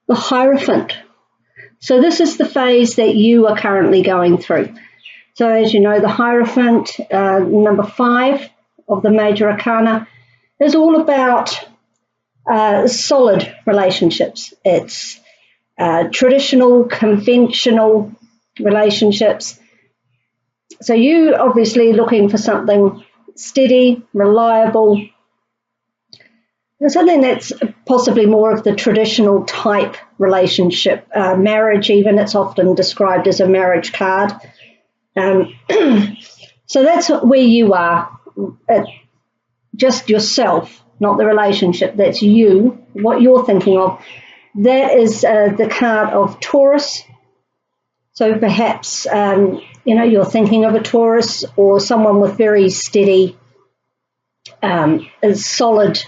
the Hierophant. So this is the phase that you are currently going through. So as you know, the Hierophant, number 5 of the major arcana, is all about solid relationships. It's traditional, conventional relationships. So you obviously looking for something steady, reliable, something that's possibly more of the traditional type relationship. Marriage even, it's often described as a marriage card. So that's where you are, just yourself, not the relationship. That's you, what you're thinking of. That is the card of Taurus. So perhaps, you're thinking of a Taurus or someone with very steady, solid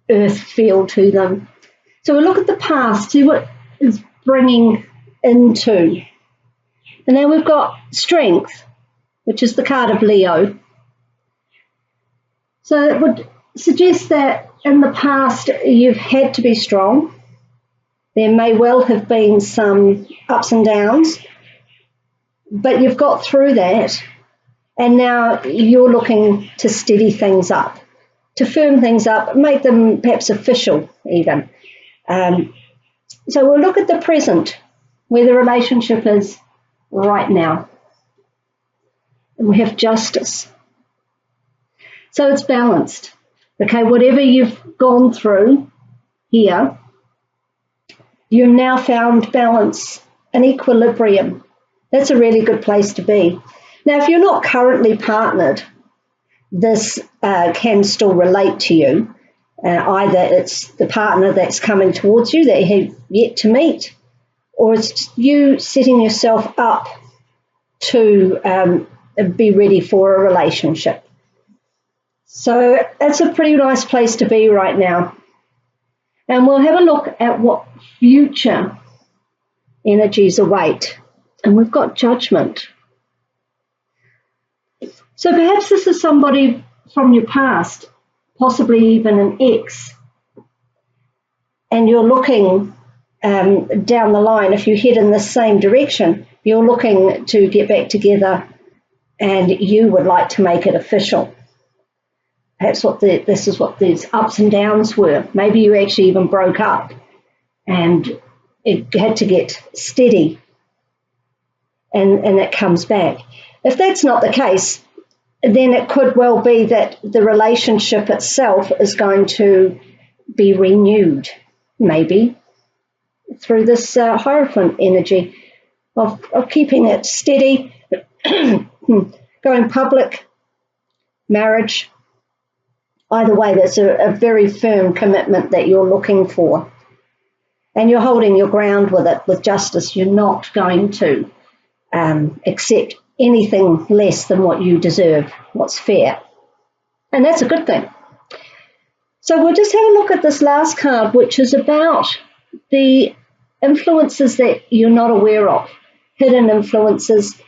earth feel to them. So we look at the past, see what is bringing into. And then we've got Strength, which is the card of Leo. So it would suggest that in the past you've had to be strong. There may well have been some ups and downs, but you've got through that, and now you're looking to steady things up, to firm things up, make them perhaps official even. So we'll look at the present, where the relationship is right now. And we have Justice. So it's balanced. Okay, whatever you've gone through here, you've now found balance and equilibrium. That's a really good place to be. Now, if you're not currently partnered, this can still relate to you. Either it's the partner that's coming towards you that you have yet to meet, or it's you setting yourself up to be ready for a relationship. So it's a pretty nice place to be right now. And we'll have a look at what future energies await. And we've got Judgment. So perhaps this is somebody from your past, possibly even an ex, and you're looking down the line. If you head in the same direction, you're looking to get back together and you would like to make it official. Perhaps this is what these ups and downs were. Maybe you actually even broke up and it had to get steady and it comes back. If that's not the case, then it could well be that the relationship itself is going to be renewed, maybe, through this Hierophant energy of keeping it steady, going public, marriage. Either way, there's a very firm commitment that you're looking for. And you're holding your ground with it, with Justice. You're not going to accept anything less than what you deserve, what's fair. And that's a good thing. So we'll just have a look at this last card, which is about the influences that you're not aware of, hidden influences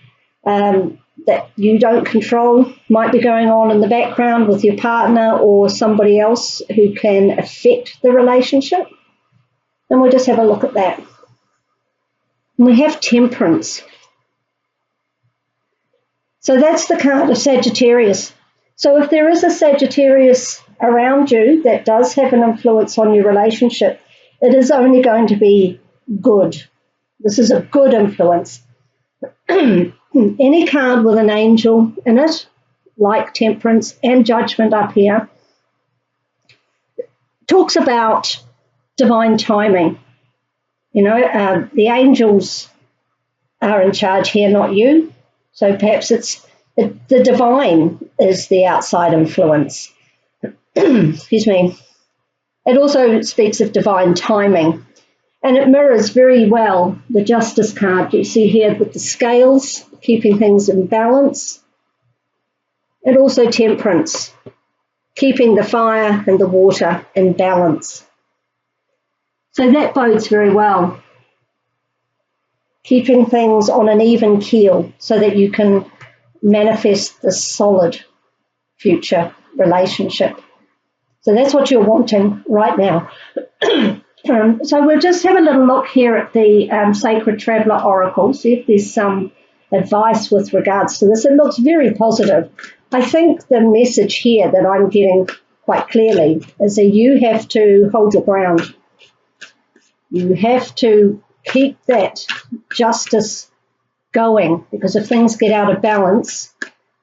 that you don't control, might be going on in the background with your partner or somebody else who can affect the relationship. And we'll just have a look at that. And we have Temperance. So that's the card of Sagittarius. So if there is a Sagittarius around you that does have an influence on your relationship, it is only going to be good. This is a good influence. Any card with an angel in it, like Temperance and Judgment up here, talks about divine timing. You know, the angels are in charge here, not you. So perhaps it's the divine is the outside influence. Excuse me. It also speaks of divine timing. And it mirrors very well the Justice card you see here with the scales, keeping things in balance. And also Temperance, keeping the fire and the water in balance. So that bodes very well. Keeping things on an even keel so that you can manifest the solid future relationship. So that's what you're wanting right now. So we'll just have a little look here at the Sacred Traveller Oracle, see if there's some advice with regards to this. It looks very positive. I think the message here that I'm getting quite clearly is that you have to hold your ground. You have to keep that justice going, because if things get out of balance,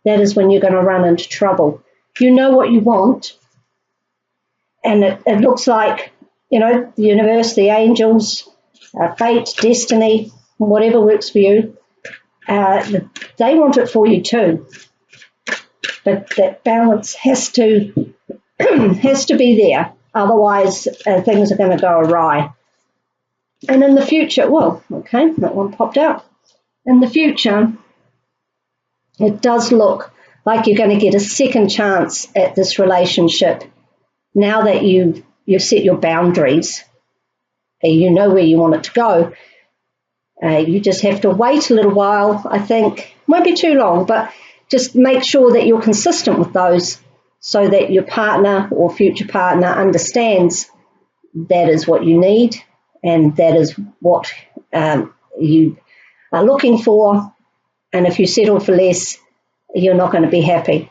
that is when you're going to run into trouble. You know what you want, and it looks like, you know, the universe, the angels, fate, destiny, whatever works for you, they want it for you too. But that balance has to be there. Otherwise, things are going to go awry. And in the future, well, okay, that one popped out. In the future, it does look like you're going to get a second chance at this relationship now that you've set your boundaries. You know where you want it to go. You just have to wait a little while, I think. Won't be too long, but just make sure that you're consistent with those so that your partner or future partner understands that is what you need and that is what you are looking for. And if you settle for less, you're not going to be happy.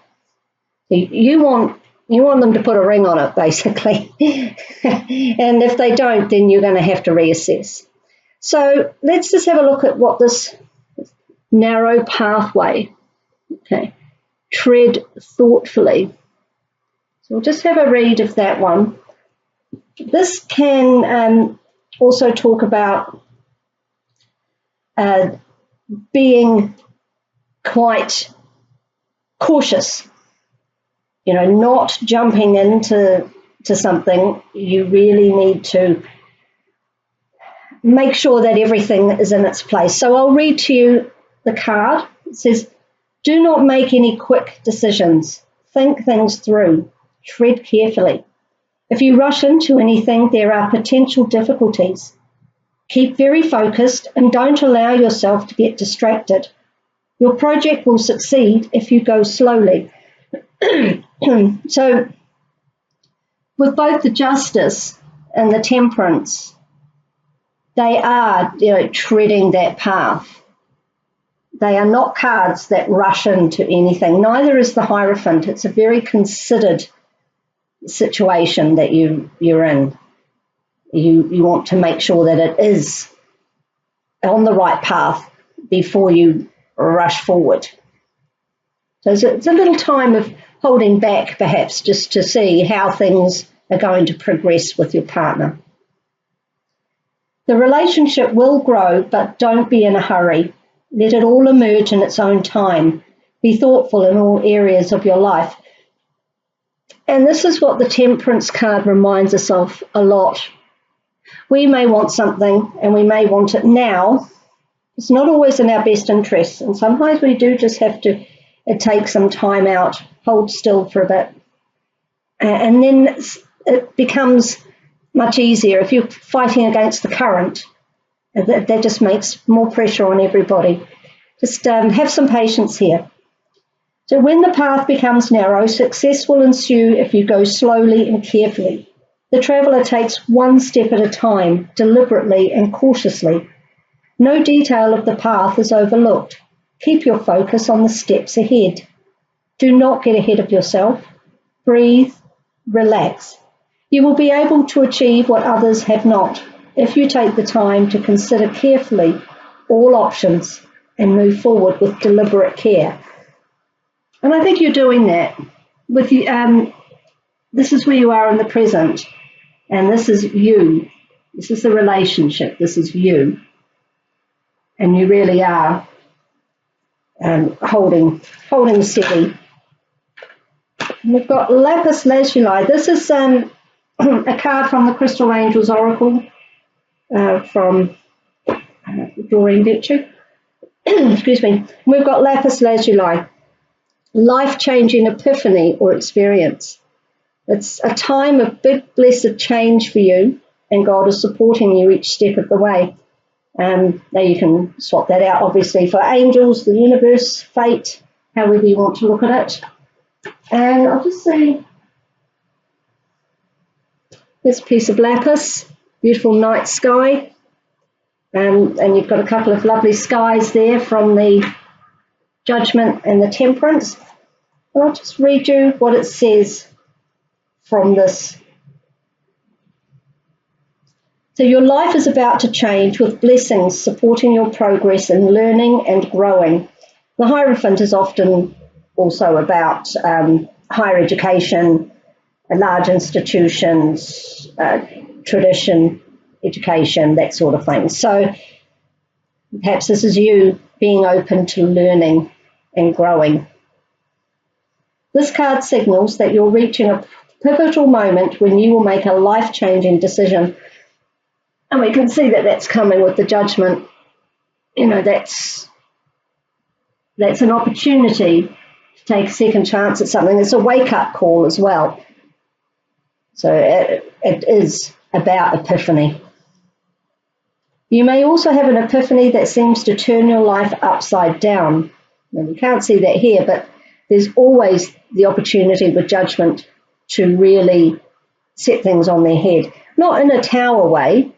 You want them to put a ring on it, basically. And if they don't, then you're going to have to reassess. So let's just have a look at what this narrow pathway, okay, tread thoughtfully. So we'll just have a read of that one. This can also talk about being quite cautious, you know, not jumping into something. You really need to make sure that everything is in its place. So I'll read to you the card. It says, do not make any quick decisions. Think things through. Tread carefully. If you rush into anything, there are potential difficulties. Keep very focused and don't allow yourself to get distracted. Your project will succeed if you go slowly. So with both the Justice and the Temperance, they are, you know, treading that path. They are not cards that rush into anything. Neither is the Hierophant. It's a very considered situation that you're in. You want to make sure that it is on the right path before you rush forward. So it's a little time of holding back, perhaps, just to see how things are going to progress with your partner. The relationship will grow, but don't be in a hurry. Let it all emerge in its own time. Be thoughtful in all areas of your life. And this is what the Temperance card reminds us of a lot. We may want something and we may want it now. It's not always in our best interest, and sometimes we do just have to take some time out, hold still for a bit. And then it becomes much easier. If you're fighting against the current, that just makes more pressure on everybody. Just have some patience here. So when the path becomes narrow, success will ensue if you go slowly and carefully. The traveller takes one step at a time, deliberately and cautiously. No detail of the path is overlooked. Keep your focus on the steps ahead. Do not get ahead of yourself. Breathe, relax. You will be able to achieve what others have not if you take the time to consider carefully all options and move forward with deliberate care. And I think you're doing that. With this is where you are in the present, and this is you. This is the relationship. This is you. And you really are holding steady. We've got Lapis Lazuli. This is a card from the Crystal Angels Oracle from Doreen Virtue. Excuse me. We've got Lapis Lazuli. Life-changing epiphany or experience. It's a time of big, blessed change for you, and God is supporting you each step of the way. Now you can swap that out, obviously, for angels, the universe, fate, however you want to look at it. And I'll just see this piece of lapis. beautiful night sky. And you've got a couple of lovely skies there from the Judgment and the Temperance. And I'll just read you what it says from this. So your life is about to change with blessings supporting your progress in learning and growing. The Hierophant is often also about higher education, large institutions, tradition, education, that sort of thing. So perhaps this is you being open to learning and growing. This card signals that you're reaching a pivotal moment when you will make a life-changing decision. And we can see that that's coming with the Judgment. You know, that's an opportunity to take a second chance at something. It's a wake-up call as well. So it is about epiphany. You may also have an epiphany that seems to turn your life upside down. Now, you can't see that here, but there's always the opportunity with Judgment to really set things on their head. Not in a tower way.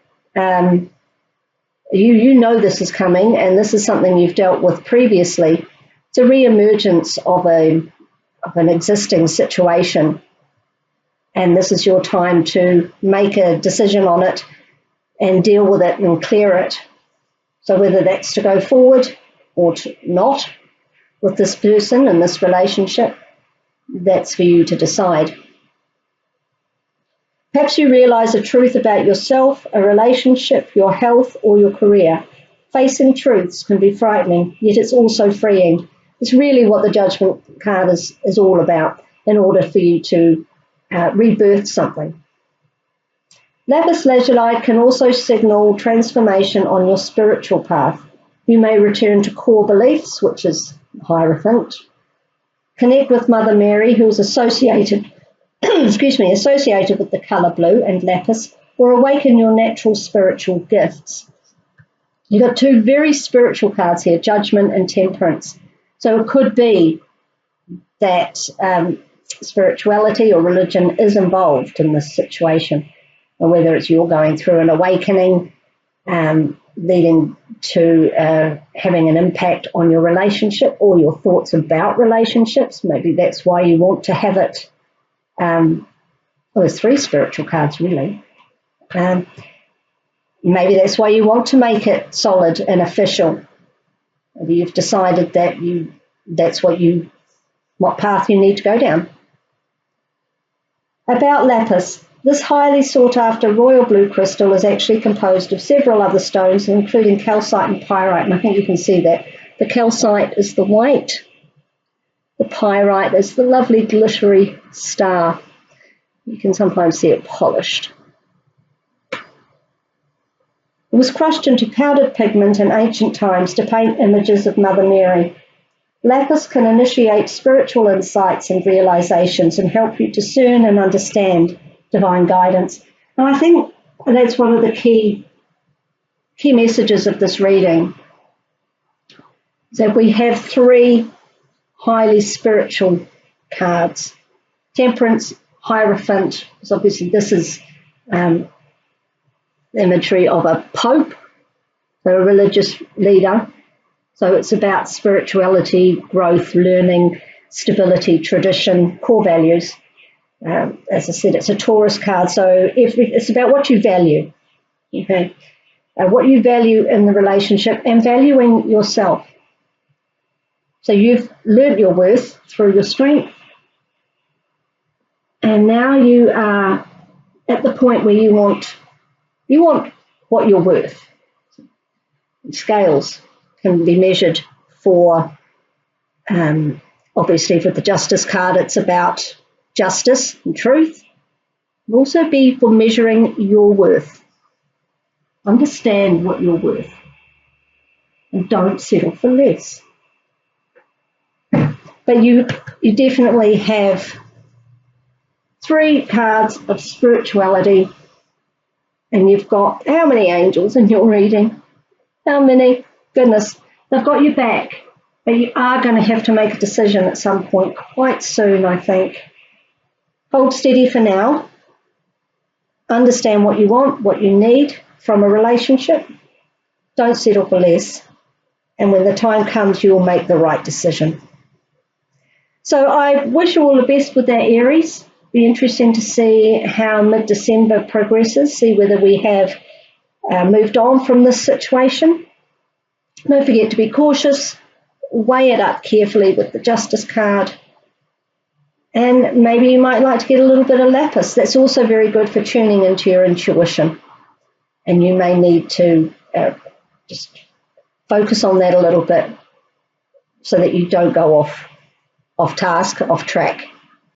You know this is coming, and this is something you've dealt with previously. It's a re-emergence of an existing situation, and this is your time to make a decision on it and deal with it and clear it. So whether that's to go forward or to not with this person and this relationship, that's for you to decide. Perhaps you realise a truth about yourself, a relationship, your health, or your career. Facing truths can be frightening, yet it's also freeing. It's really what the Judgment card is all about in order for you to rebirth something. Lapis lazuli can also signal transformation on your spiritual path. You may return to core beliefs, which is Hierophant. Connect with Mother Mary, who is associated associated with the colour blue and lapis, or awaken your natural spiritual gifts. You've got two very spiritual cards here, Judgment and Temperance. So it could be that spirituality or religion is involved in this situation, or whether it's you're going through an awakening, leading to having an impact on your relationship or your thoughts about relationships. Maybe that's why you want to have it. Well, there's three spiritual cards, really. Maybe that's why you want to make it solid and official. Maybe you've decided that that's what path you need to go down. About lapis, this highly sought-after royal blue crystal is actually composed of several other stones, including calcite and pyrite, and I think you can see that. The calcite is the white. The pyrite is the lovely glittery star. You can sometimes see it polished. It was crushed into powdered pigment in ancient times to paint images of Mother Mary. Lapis can initiate spiritual insights and realizations and help you discern and understand divine guidance. And I think that's one of the key messages of this reading, is that we have three highly spiritual cards. Temperance, Hierophant, because obviously this is imagery of a pope, so a religious leader. So it's about spirituality, growth, learning, stability, tradition, core values. As I said, it's a Taurus card, so it's about what you value. Okay, what you value in the relationship and valuing yourself. So you've learnt your worth through your strength, and now you are at the point where you want what you're worth. Scales can be measured for, obviously for the Justice card, it's about justice and truth. It will also be for measuring your worth. Understand what you're worth and don't settle for less. But you definitely have three cards of spirituality, and you've got how many angels in your reading? How many? Goodness, they've got your back, but you are going to have to make a decision at some point quite soon, I think. Hold steady for now. Understand what you want, what you need from a relationship. Don't settle for less. And when the time comes, you'll make the right decision. So I wish you all the best with that, Aries. Be interesting to see how mid-December progresses, see whether we have moved on from this situation. Don't forget to be cautious, weigh it up carefully with the Justice card, and maybe you might like to get a little bit of lapis. That's also very good for tuning into your intuition, and you may need to just focus on that a little bit so that you don't go off task, off track.